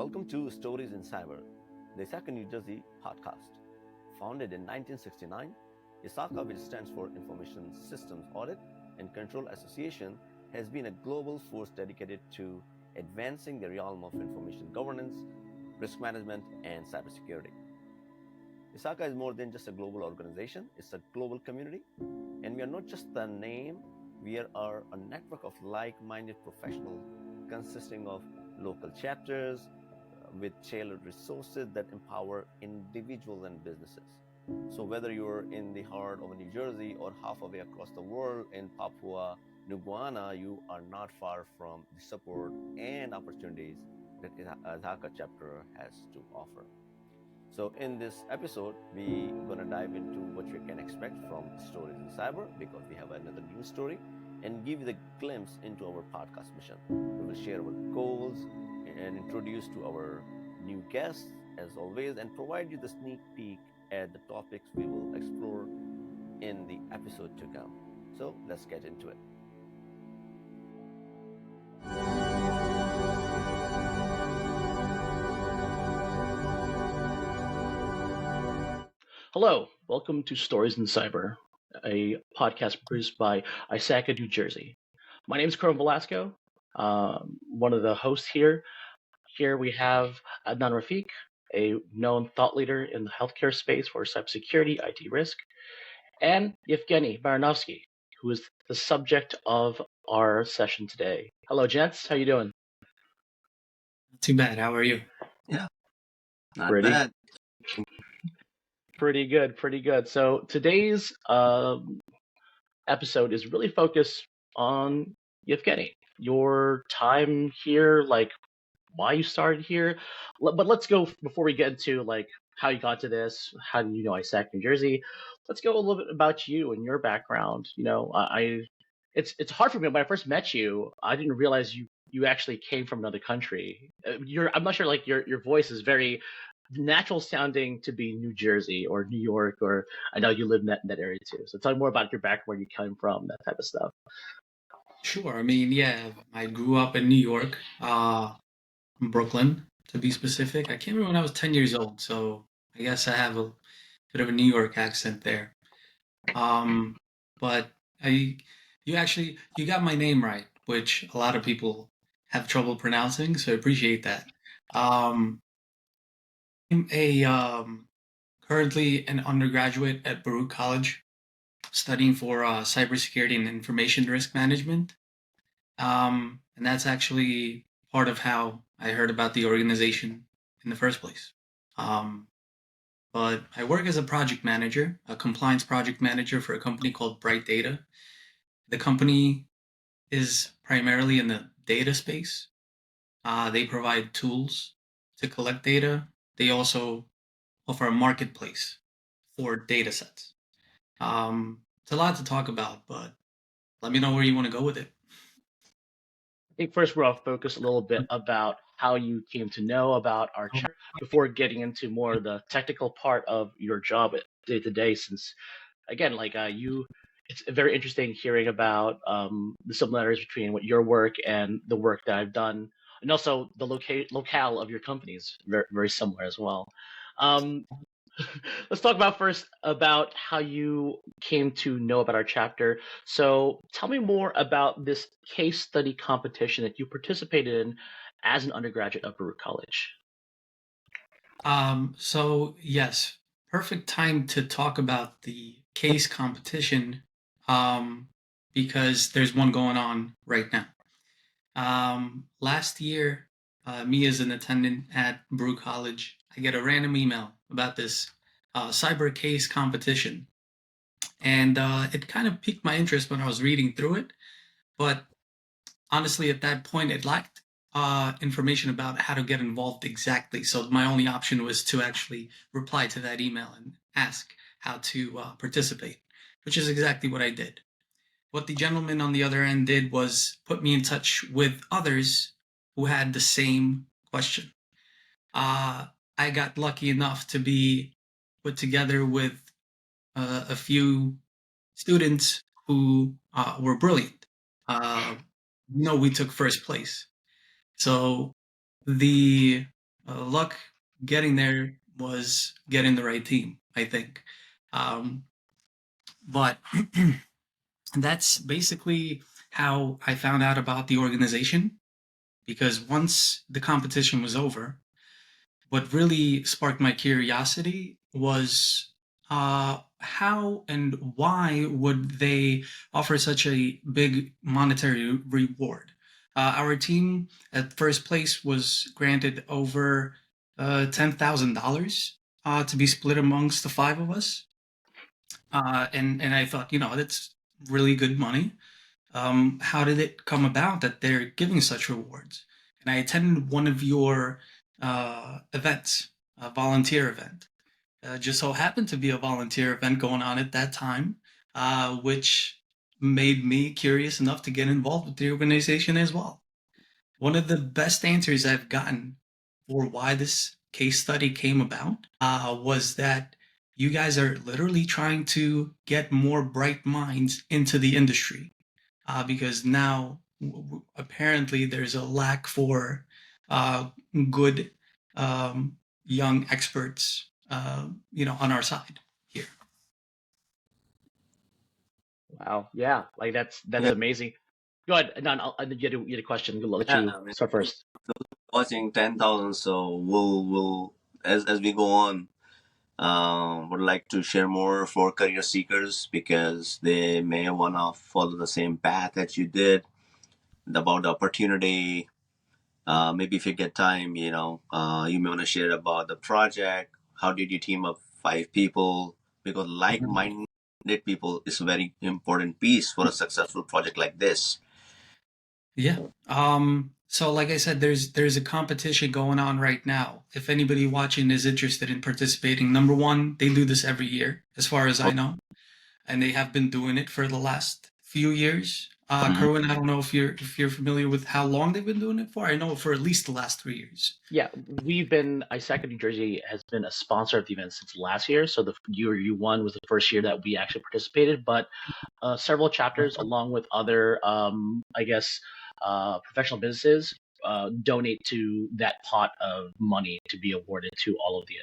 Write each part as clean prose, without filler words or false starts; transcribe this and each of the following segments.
Welcome to Stories in Cyber, the ISACA New Jersey podcast. Founded in 1969, ISACA, which stands for Information Systems Audit and Control Association, has been a global force dedicated to advancing the realm of information governance, risk management, and cybersecurity. ISACA is more than just a global organization, it's a global community. And we are not just the name, we are a network of like-minded professionals consisting of local chapters with tailored resources that empower individuals and businesses. So whether you're in the heart of New Jersey or halfway across the world in Papua New Guinea, you are not far from the support and opportunities that ISACA chapter has to offer. So in this episode, we're going to dive into what you can expect from Stories in Cyber, because we have another news story, and give you the glimpse into our podcast mission. We will share our goals and introduce to our new guests, as always, and provide you the sneak peek at the topics we will explore in the episode to come. So let's get into it. Hello, welcome to Stories in Cyber, a podcast produced by ISACA New Jersey. My name is Karan Velasco, one of the hosts here. Here we have Adnan Rafiq, a known thought leader in the healthcare space for cybersecurity, IT risk, and Yevgeniy Baranovsky, who is the subject of our session today. Hello, gents. How you doing? Not too bad. How are you? Yeah, not Pretty bad. Pretty good. So today's episode is really focused on Yevgeniy, your time here, like why you started here. But let's go, before we get into like how you got to this, how do you know ISAC New Jersey? Let's go a little bit about you and your background. You know, it's hard for me. When I first met you, I didn't realize you actually came from another country. I'm not sure, like your voice is very natural sounding to be New Jersey or New York, or I know you live in that area too. So tell me more about your background, where you came from, that type of stuff. Sure. I mean, yeah, I grew up in New York, Brooklyn to be specific. I came here when I was 10 years old, so I guess I have a bit of a New York accent there. But you got my name right, which a lot of people have trouble pronouncing, so I appreciate that. I'm currently an undergraduate at Baruch College, studying for cybersecurity and information risk management. And that's actually part of how I heard about the organization in the first place. But I work as a project manager, a compliance project manager for a company called Bright Data. The company is primarily in the data space. They provide tools to collect data. They also offer a marketplace for data sets. It's a lot to talk about, but let me know where you want to go with it. I think first we'll focus a little bit about how you came to know about our chat before getting into more of the technical part of your job day to day. Since again, like it's very interesting hearing about the similarities between what your work and the work that I've done, and also the locale of your companies very, very similar as well. Let's talk about first about how you came to know about our chapter. So tell me more about this case study competition that you participated in as an undergraduate at Baruch College. So yes, perfect time to talk about the case competition, because there's one going on right now. Last year, me as an attendant at Baruch College, I get a random email about this cyber case competition. And it kind of piqued my interest when I was reading through it. But honestly, at that point, it lacked information about how to get involved exactly. So my only option was to actually reply to that email and ask how to participate, which is exactly what I did. What the gentleman on the other end did was put me in touch with others who had the same question. I got lucky enough to be put together with a few students who were brilliant. We took first place. So the luck getting there was getting the right team, I think. But that's basically how I found out about the organization, because once the competition was over, what really sparked my curiosity was how and why would they offer such a big monetary reward? Our team at first place was granted over $10,000 to be split amongst the five of us, and I thought, that's really good money. How did it come about that they're giving such rewards? And I attended one of your events, a volunteer event. Just so happened to be a volunteer event going on at that time, which made me curious enough to get involved with the organization as well. One of the best answers I've gotten for why this case study came about was that you guys are literally trying to get more bright minds into the industry, because now apparently there's a lack for good young experts, on our side here. Wow. Yeah. Like that's Yeah, amazing. Go ahead. Adnan, you had a question. I'll let yeah. you I mean, start first. watching 10,000. So we'll as we go on, would like to share more for career seekers because they may wanna follow the same path that you did about the opportunity. Maybe if you get time, you may want to share about the project. How did you team up 5 people? Because like-minded people is a very important piece for a successful project like this. Yeah. So like I said, there's a competition going on right now. If anybody watching is interested in participating, number one, they do this every year, as far as I know, and they have been doing it for the last few years. Mhm. Kerwin, I don't know if you're familiar with how long they've been doing it for. I know for at least the last 3 years. Yeah, ISACA New Jersey has been a sponsor of the event since last year. So the year you won was the first year that we actually participated, but several chapters, along with other, professional businesses, donate to that pot of money to be awarded to all of the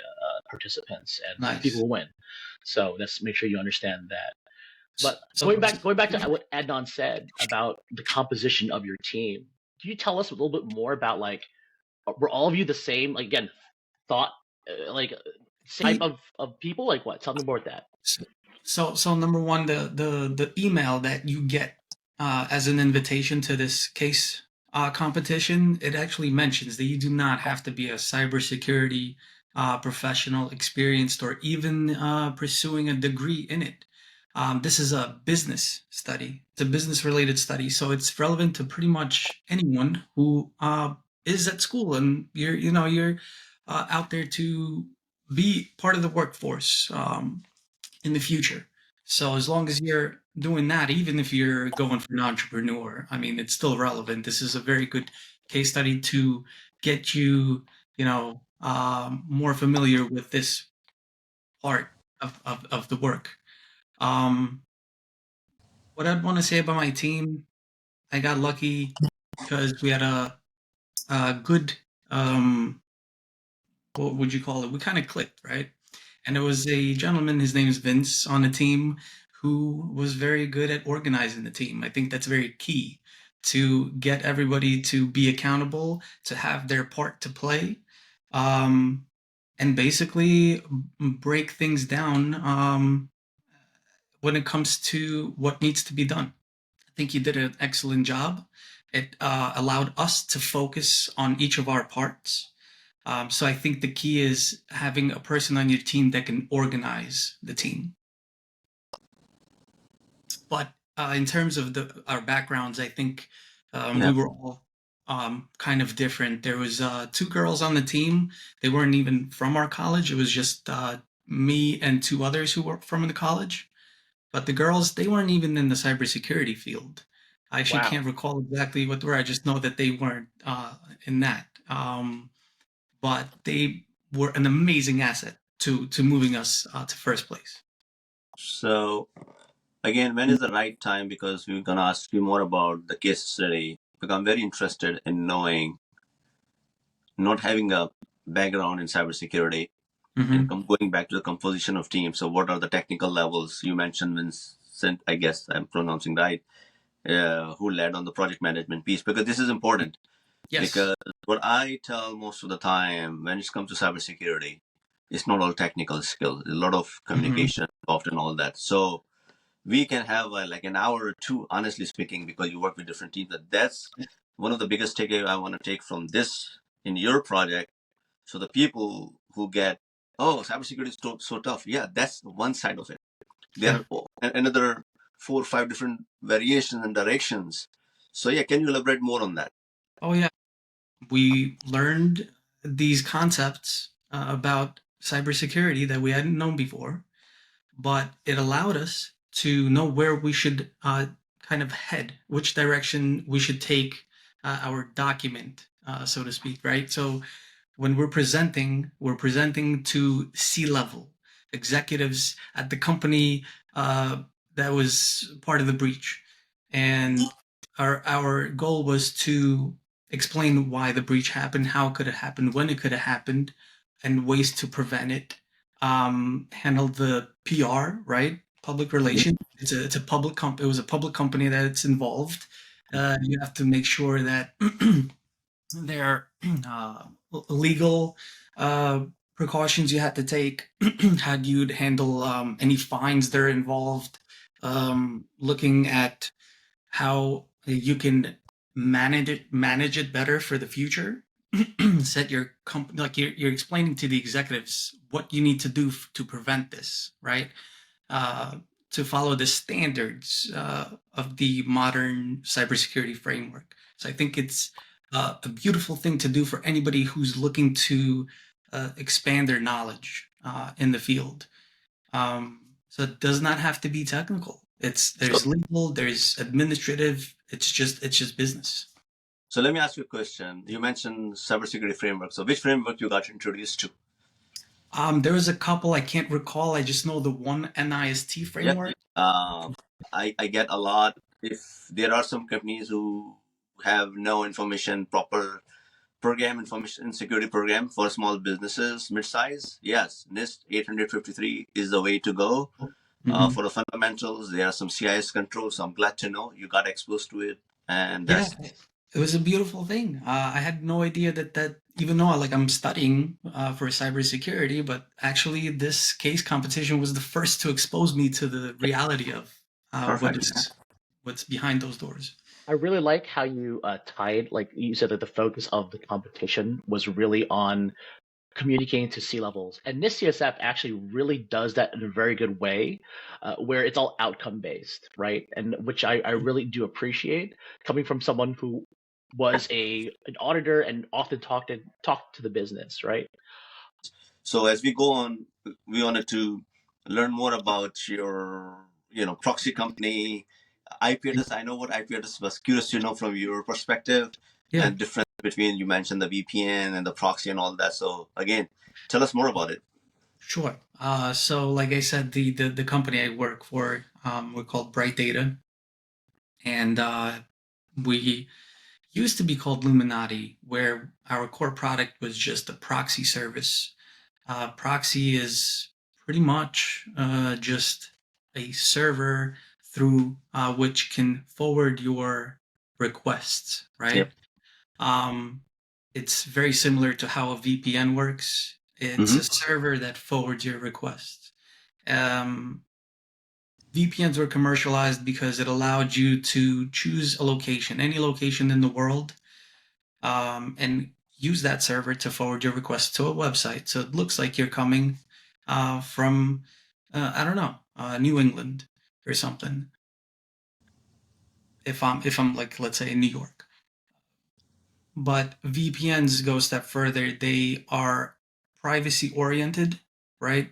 participants and to the people Nice. who win. So let's make sure you understand that. But So going back to what Adnan said about the composition of your team, can you tell us a little bit more about like, were all of you the same? Like again, thought same type of people? Like what? Tell me more about that. So number one, the email that you get as an invitation to this case competition, it actually mentions that you do not have to be a cybersecurity professional, experienced, or even pursuing a degree in it. This is a business study. It's a business-related study, so it's relevant to pretty much anyone who is at school and you're out there to be part of the workforce in the future. So as long as you're doing that, even if you're going for an entrepreneur, I mean, it's still relevant. This is a very good case study to get you, more familiar with this part of the work. Um, what I'd want to say about my team, I got lucky because we had a good, what would you call it? We kind of clicked, right? And there was a gentleman, his name is Vince, on the team who was very good at organizing the team. I think that's very key to get everybody to be accountable, to have their part to play, and basically break things down when it comes to what needs to be done. I think you did an excellent job. It allowed us to focus on each of our parts. So I think the key is having a person on your team that can organize the team. But in terms of our backgrounds, I think we were all kind of different. There was 2 girls on the team. They weren't even from our college. It was just me and 2 others who were from the college. But the girls, they weren't even in the cybersecurity field. I actually Wow. can't recall exactly what they were. I just know that they weren't in that. But they were an amazing asset to moving us to first place. So again, when is the right time? Because we're gonna ask you more about the case study. Because I'm very interested in knowing, not having a background in cybersecurity, Mm-hmm. and going back to the composition of teams. So, what are the technical levels you mentioned? Vincent, I guess I'm pronouncing right. Who led on the project management piece? Because this is important. Yes. Because what I tell most of the time when it comes to cybersecurity, it's not all technical skills. A lot of communication involved and all that. So we can have like an hour or two, honestly speaking, because you work with different teams. That's one of the biggest takeaway I want to take from this in your project. So the people who get, oh, cybersecurity is so tough. Yeah, that's one side of it. There are another 4 or 5 different variations and directions. So yeah, can you elaborate more on that? Oh yeah, we learned these concepts about cybersecurity that we hadn't known before, but it allowed us to know where we should kind of head, which direction we should take our document, so to speak, right? So when we're presenting to C-level executives at the company that was part of the breach, and our goal was to explain why the breach happened, how it could have happened, when it could have happened, and ways to prevent it. Handle the PR, right? Public relations. It's a public it was a public company that's involved. You have to make sure that there are legal precautions you had to take. How you'd handle any fines that are involved. Looking at how you can manage it better for the future. Set your company, like you're explaining to the executives what you need to do to prevent this, right? To follow the standards of the modern cybersecurity framework. So I think it's a beautiful thing to do for anybody who's looking to expand their knowledge in the field. So it does not have to be technical. There's legal, there's administrative. It's just business. So let me ask you a question. You mentioned cybersecurity framework. So which framework you got introduced to? There was a couple I can't recall. I just know the one NIST framework. Yeah. I get a lot. If there are some companies who have no proper information security program for small businesses, mid-size, yes, NIST 853 is the way to go. For the fundamentals, there are some CIS controls. So I'm glad to know you got exposed to it, and that's it was a beautiful thing. I had no idea that even though I'm studying for cybersecurity, but actually this case competition was the first to expose me to the reality of what's behind those doors. I really like how you tied, like you said, that the focus of the competition was really on communicating to C-levels. And NIST-CSF actually really does that in a very good way, where it's all outcome-based, right? And which I really do appreciate, coming from someone who was an auditor and often talked to the business, right? So as we go on, we wanted to learn more about your, proxy company, IP address. I know what IP address, was curious to know from your perspective and difference between, you mentioned the VPN and the proxy and all that. So again, tell us more about it. Sure. So like I said, the company I work for, we're called Bright Data, and we used to be called Luminati, where our core product was just a proxy service. Proxy is pretty much just a server through which can forward your requests, right? Yep. It's very similar to how a VPN works. It's a server that forwards your requests. VPNs were commercialized because it allowed you to choose a location, any location in the world, and use that server to forward your request to a website. So it looks like you're coming from, I don't know, New England or something. If I'm like, let's say in New York. But VPNs go a step further. They are privacy oriented, right?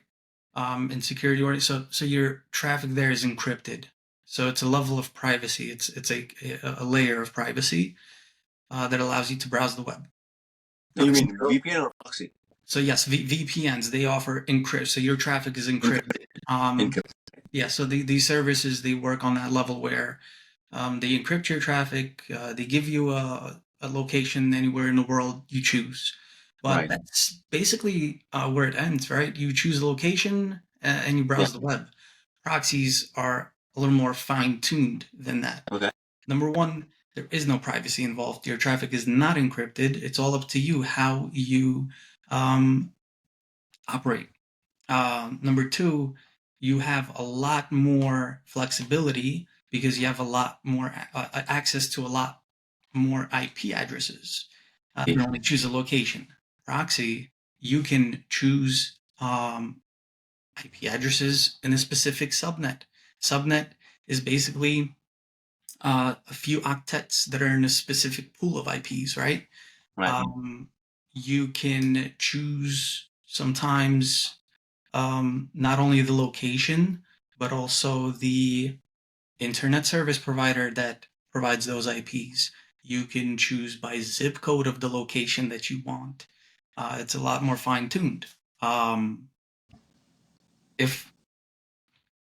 And security oriented. So your traffic there is encrypted. So it's a level of privacy. It's a layer of privacy that allows you to browse the web. You mean VPN or proxy? So yes, VPNs, they offer encrypt. So your traffic is encrypted. Yeah, so these services, they work on that level where they encrypt your traffic. They give you a location anywhere in the world you choose. But Right. that's basically where it ends, right? You choose a location and you browse the web. Proxies are a little more fine-tuned than that. Okay. Number one, there is no privacy involved. Your traffic is not encrypted. It's all up to you how you operate. Number two, you have a lot more flexibility because you have a lot more access to a lot more IP addresses. You can only choose a location. Proxy, you can choose IP addresses in a specific subnet. Subnet is basically a few octets that are in a specific pool of IPs, right? Right. You can choose sometimes not only the location, but also the internet service provider that provides those IPs. You can choose by zip code of the location that you want. It's a lot more fine-tuned. If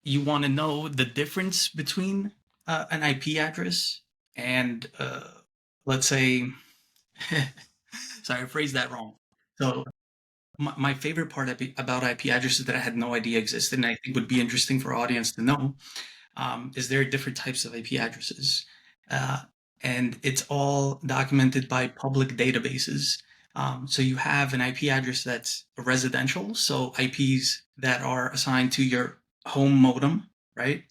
you want to know the difference between an IP address and, let's say, sorry, I phrased that wrong. So my favorite part about IP addresses that I had no idea existed, and I think would be interesting for audience to know, is there are different types of IP addresses. And it's all documented by public databases. So you have an IP address that's residential, so IPs that are assigned to your home modem, right?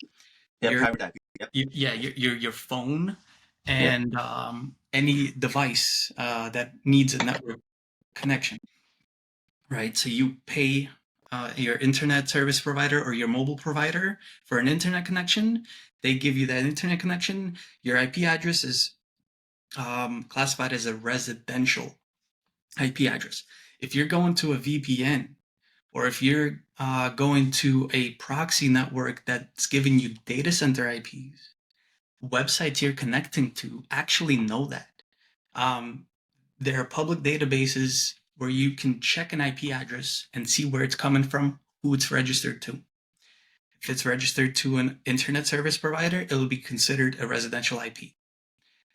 Yeah. Your Private IP. Yep. your phone, and any device that needs a network connection, right? So you pay your internet service provider or your mobile provider for an internet connection. They give you that internet connection. Your IP address is classified as a residential IP address. If you're going to a VPN, or if you're going to a proxy network that's giving you data center IPs, websites you're connecting to actually know that. There are public databases where you can check an IP address and see where it's coming from, who it's registered to. If it's registered to an internet service provider, it'll be considered a residential IP.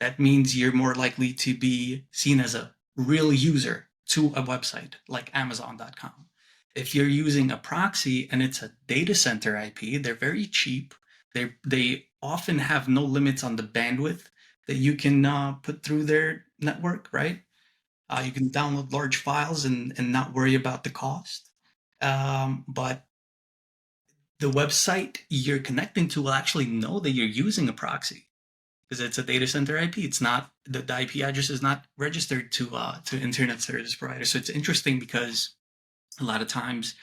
That means you're more likely to be seen as a real user to a website like Amazon.com. If you're using a proxy and it's a data center IP, they're very cheap. They often have no limits on the bandwidth that you can put through their network, right? You can download large files and not worry about the cost. But the website you're connecting to will actually know that you're using a proxy because it's a data center IP. It's not the IP address is not registered to internet service providers. So it's interesting because a lot of times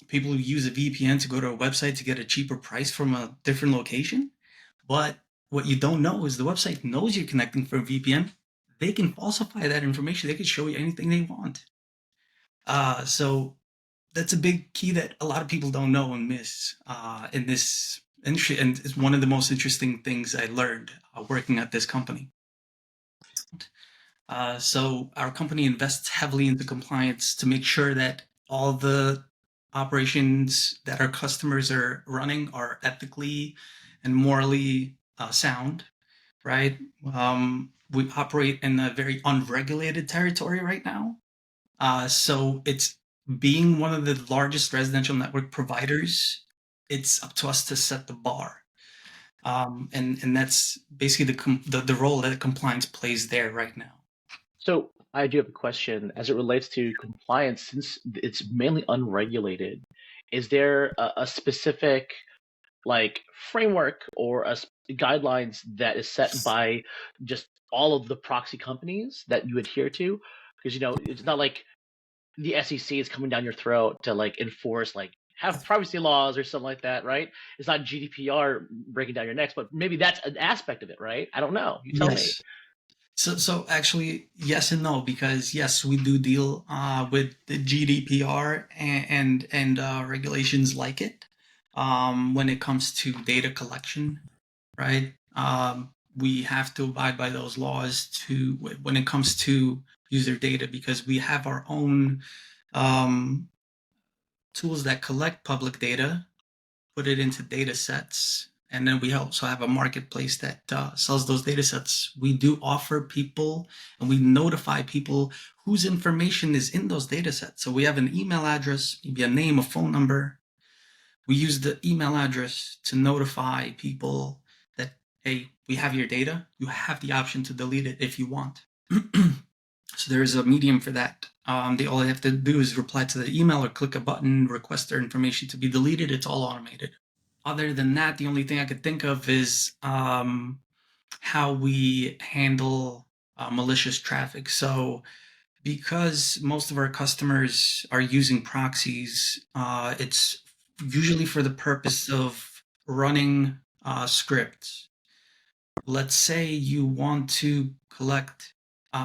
people who use a VPN to go to a website to get a cheaper price from a different location, but what you don't know is the website knows you're connecting from a VPN. They can falsify that information. They can show you anything they want. So that's a big key that a lot of people don't know and miss in this industry, and it's one of the most interesting things I learned working at this company. So our company invests heavily into compliance to make sure that all the operations that our customers are running are ethically and morally sound, right? We operate in a very unregulated territory right now. So it's being one of the largest residential network providers, it's up to us to set the bar. And that's basically the role that compliance plays there right now. So I do have a question as it relates to compliance. Since it's mainly unregulated, is there a specific like framework or guidelines that is set by just all of the proxy companies that you adhere to? Because it's not like the SEC is coming down your throat to like enforce like have privacy laws or something like that, right? It's not GDPR breaking down your necks, but maybe that's an aspect of it, right? I don't know. You tell me. Yes. So actually, yes and no, because yes, we do deal with the GDPR and regulations like it when it comes to data collection, right? We have to abide by those laws when it comes to user data because we have our own tools that collect public data, put it into data sets, And then we also have a marketplace that sells those data sets. We do offer people and we notify people whose information is in those data sets. So we have an email address, maybe a name, a phone number. We use the email address to notify people that, hey, we have your data. You have the option to delete it if you want. So there is a medium for that. All they have to do is reply to the email or click a button, request their information to be deleted. It's all automated. Other than that, the only thing I could think of is how we handle malicious traffic. So because most of our customers are using proxies, it's usually for the purpose of running scripts. Let's say you want to collect,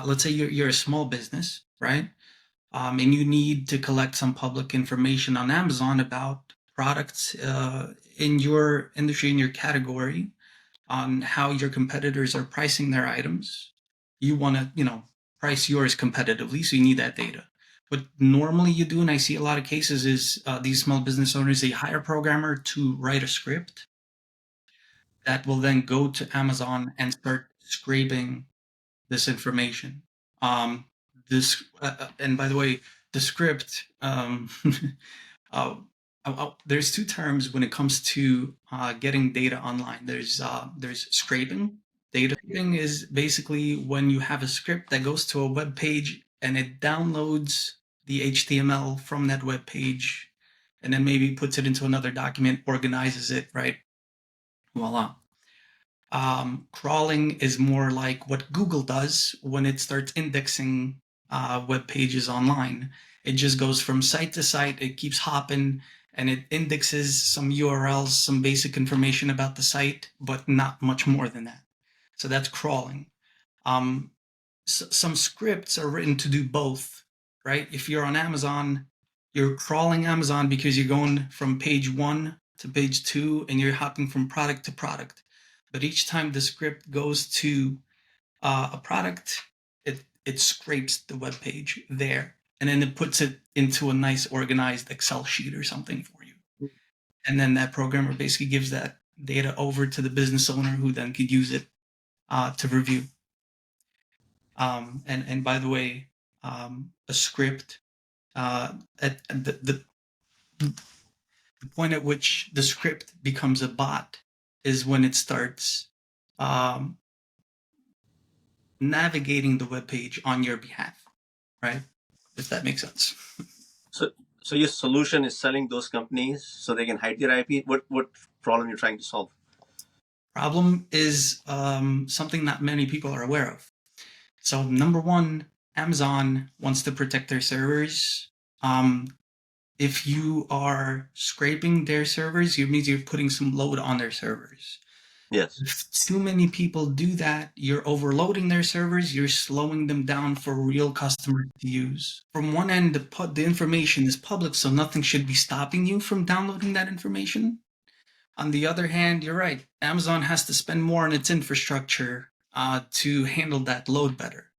let's say you're a small business, right? And you need to collect some public information on Amazon about products in your industry, in your category, on how your competitors are pricing their items. You want to, price yours competitively, so you need that data. What normally you do, and I see a lot of cases, is these small business owners, they hire a programmer to write a script that will then go to Amazon and start scraping this information. And by the way, the script, there's two terms when it comes to getting data online. There's scraping. Data scraping is basically when you have a script that goes to a web page and it downloads the HTML from that web page and then maybe puts it into another document, organizes it, right? Voila. Crawling is more like what Google does when it starts indexing web pages online. It just goes from site to site, it keeps hopping, and it indexes some URLs, some basic information about the site, but not much more than that. So that's crawling. Some scripts are written to do both, right? If you're on Amazon, you're crawling Amazon because you're going from page 1 to page 2 and you're hopping from product to product. But each time the script goes to a product, it scrapes the web page there, and then it puts it into a nice organized Excel sheet or something for you. And then that programmer basically gives that data over to the business owner, who then could use it to review. And by the way, a script, at the point at which the script becomes a bot is when it starts navigating the web page on your behalf, right? If that makes sense. So your solution is selling those companies so they can hide their IP? What problem you're trying to solve? Problem is something not many people are aware of. So number one, Amazon wants to protect their servers. If you are scraping their servers, it means you're putting some load on their servers. Yes. If too many people do that, you're overloading their servers, you're slowing them down for real customers to use. From one end, the information is public, so nothing should be stopping you from downloading that information. On the other hand, you're right. Amazon has to spend more on its infrastructure to handle that load better.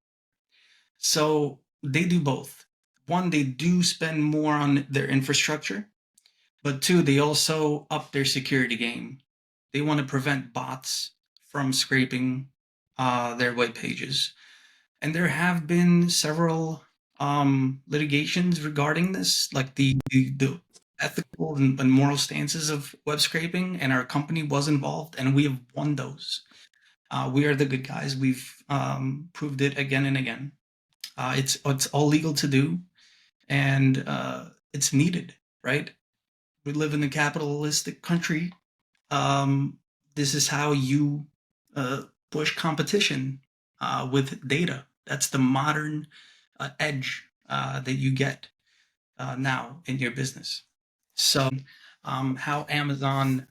So they do both. One, they do spend more on their infrastructure, but two, they also up their security game. They want to prevent bots from scraping their web pages. And there have been several litigations regarding this, like the ethical and moral stances of web scraping, and our company was involved, and we have won those. We are the good guys. We've proved it again and again. It's all legal to do, and it's needed, right? We live in a capitalistic country. This is how you push competition with data. That's the modern edge that you get now in your business. So how Amazon,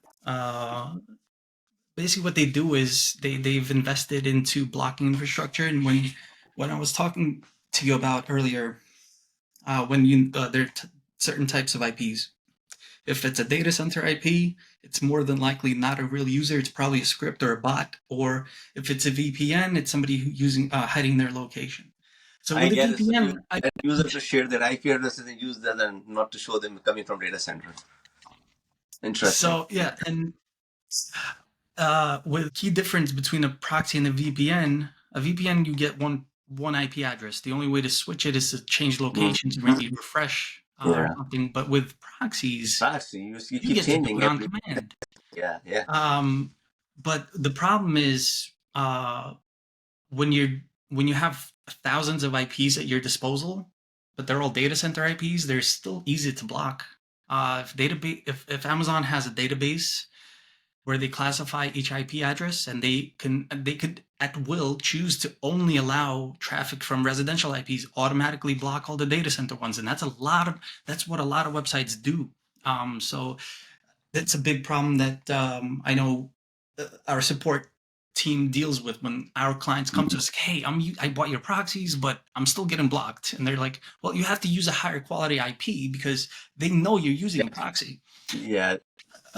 basically what they do is they've invested into blocking infrastructure. And when I was talking to you about earlier, when there are certain types of IPs. If it's a data center IP, it's more than likely not a real user. It's probably a script or a bot. Or if it's a VPN, it's somebody hiding their location. So with I a get VPN, it. User to share their IP addresses and use that and not to show them coming from data center. Interesting. So yeah, and with key difference between a proxy and a VPN you get one IP address. The only way to switch it is to change locations or maybe refresh or Yeah. something. But with proxies, Proxy, you you keep get to do changing it on every. command. Yeah, yeah. But the problem is when you have thousands of IPs at your disposal, but they're all data center IPs, they're still easy to block. If Amazon has a database where they classify each IP address, and they could at will choose to only allow traffic from residential IPs, automatically block all the data center ones, and that's what a lot of websites do. So that's a big problem that I know our support team deals with when our clients come to us. Hey, I bought your proxies, but I'm still getting blocked, and they're like, "Well, you have to use a higher quality IP because they know you're using a proxy." Yeah,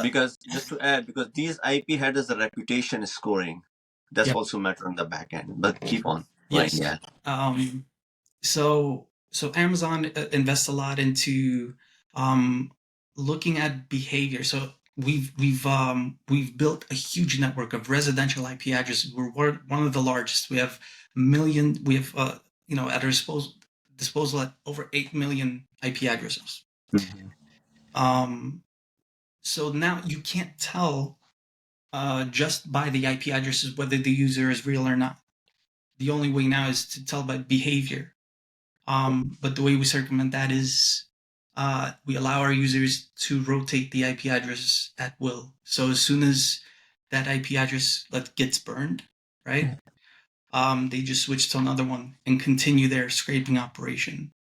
because just to add, because these IP headers, the reputation scoring, that's Yep. also matter on the back end. But keep on going. Yes. Yeah. So Amazon invests a lot into um, looking at behavior. So we've built a huge network of residential IP addresses. We're one of the largest. We have at our disposal at over 8 million IP addresses. Mhm. So now you can't tell just by the IP addresses whether the user is real or not. The only way now is to tell by behavior. But the way we circumvent that is we allow our users to rotate the IP address at will. So as soon as that IP address gets burned, right? They just switch to another one and continue their scraping operation.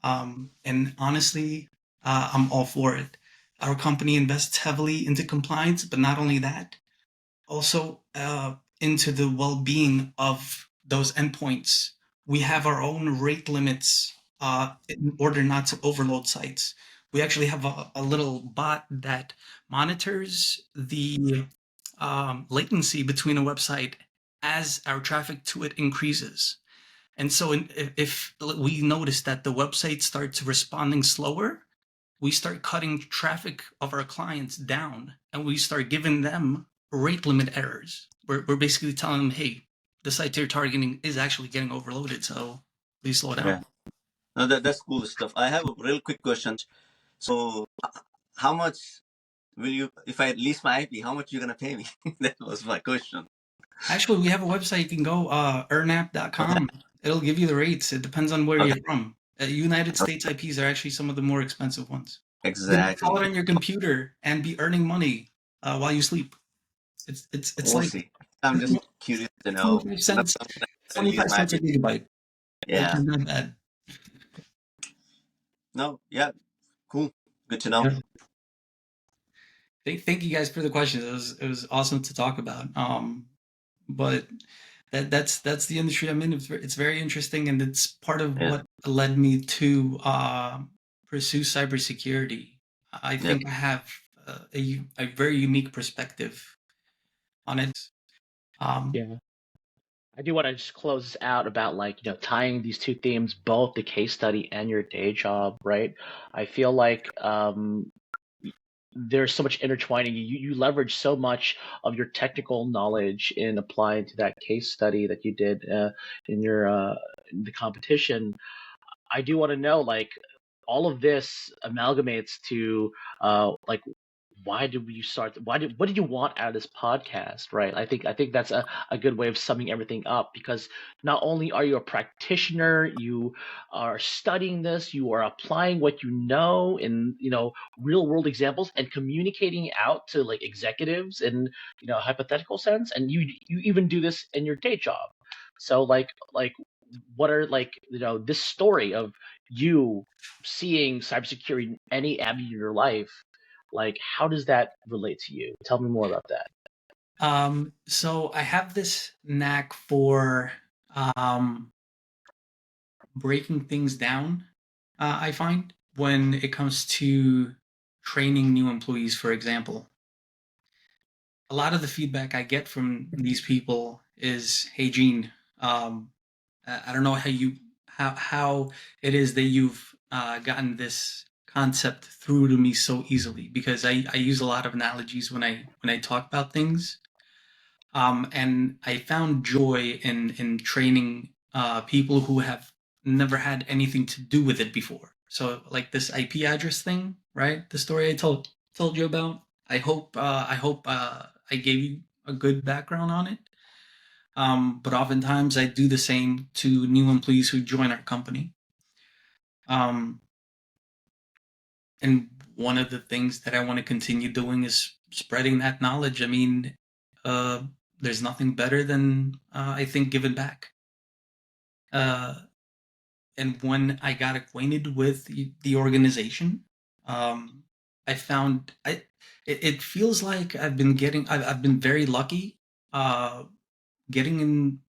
And honestly, I'm all for it. Our company invests heavily into compliance, but not only that, also into the well-being of those endpoints. We have our own rate limits in order not to overload sites. We actually have a little bot that monitors the latency between a website as our traffic to it increases. And so if we notice that the website starts responding slower, we start cutting traffic of our clients down, and we start giving them rate limit errors. We're basically telling them, hey, the site you're targeting is actually getting overloaded, so please slow down. Yeah. No, that's cool stuff. I have a real quick question. So, how much will you, if I lease my IP, how much you gonna pay me? That was my question. Actually, we have a website. You can go earnapp.com. It'll give you the rates. It depends on where Okay. you're from. United States IPs are actually some of the more expensive ones. You can install it Exactly. on your computer and be earning money while you sleep. It's We'll like see. I'm just curious to know. 25 cents, I lease 25 my cents a IP. gigabyte. Yeah. Which is not bad. No. Yeah. Cool. Good to know. Yeah. Thank you guys for the questions. It was awesome to talk about. But that's the industry I'm in. It's very interesting, and it's part of Yeah. what led me to pursue cybersecurity. I think I have a very unique perspective on it. Yeah. I do want to just close this out about tying these two themes, both the case study and your day job, right? I feel like there's so much intertwining. You leverage so much of your technical knowledge in applying to that case study that you did in your in the competition. I do want to know, all of this amalgamates to why did you start? What did you want out of this podcast, right? I think that's a good way of summing everything up, because not only are you a practitioner, you are studying this, you are applying what you know in real world examples and communicating out to executives in hypothetical sense, and you even do this in your day job. So what are this story of you seeing cybersecurity in any avenue of your life, how does that relate to you? Tell me more about that. So I have this knack for breaking things down. I find when it comes to training new employees, for example, a lot of the feedback I get from these people is, "Hey, Gene, I don't know how it is that you've gotten this concept through to me so easily, because I use a lot of analogies when I talk about things. And I found joy in training people who have never had anything to do with it before. So like this IP address thing, right? The story I told you about. I gave you a good background on it. But oftentimes I do the same to new employees who join our company. And one of the things that I want to continue doing is spreading that knowledge. I mean, there's nothing better than I think giving back. And when I got acquainted with the organization, I found it feels like I've been very lucky getting in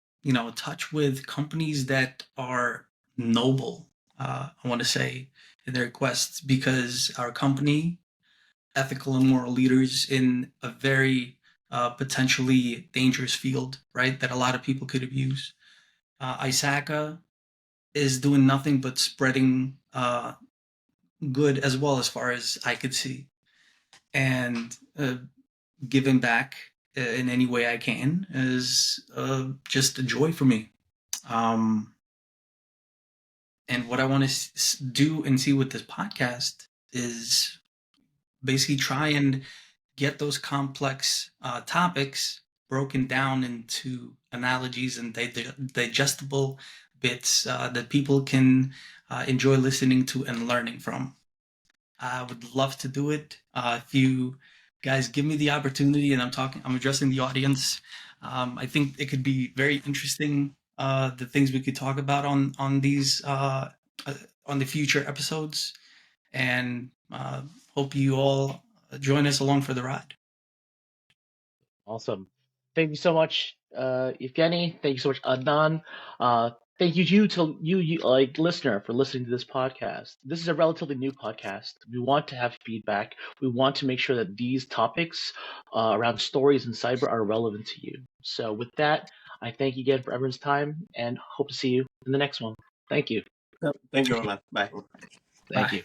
touch with companies that are noble. I want to say in their quests, because our company, ethical and moral leaders in a very potentially dangerous field, right? That a lot of people could abuse. ISACA is doing nothing but spreading good as well, as far as I could see, and giving back in any way I can is just a joy for me. And what I want to do and see with this podcast is basically try and get those complex topics broken down into analogies and digestible bits that people can enjoy listening to and learning from. I would love to do it. If you guys give me the opportunity, and I'm addressing the audience. I think it could be very interesting. The things we could talk about on these on the future episodes, and hope you all join us along for the ride. Awesome. Thank you so much, Yevgeniy. Thank you so much, Adnan. Thank you to you, like listener, for listening to this podcast. This is a relatively new podcast. We want to have feedback. We want to make sure that these topics around stories and cyber are relevant to you. So with that, I thank you again for everyone's time and hope to see you in the next one. Thank you. Thank you, Roland. Bye. Thank Bye. you.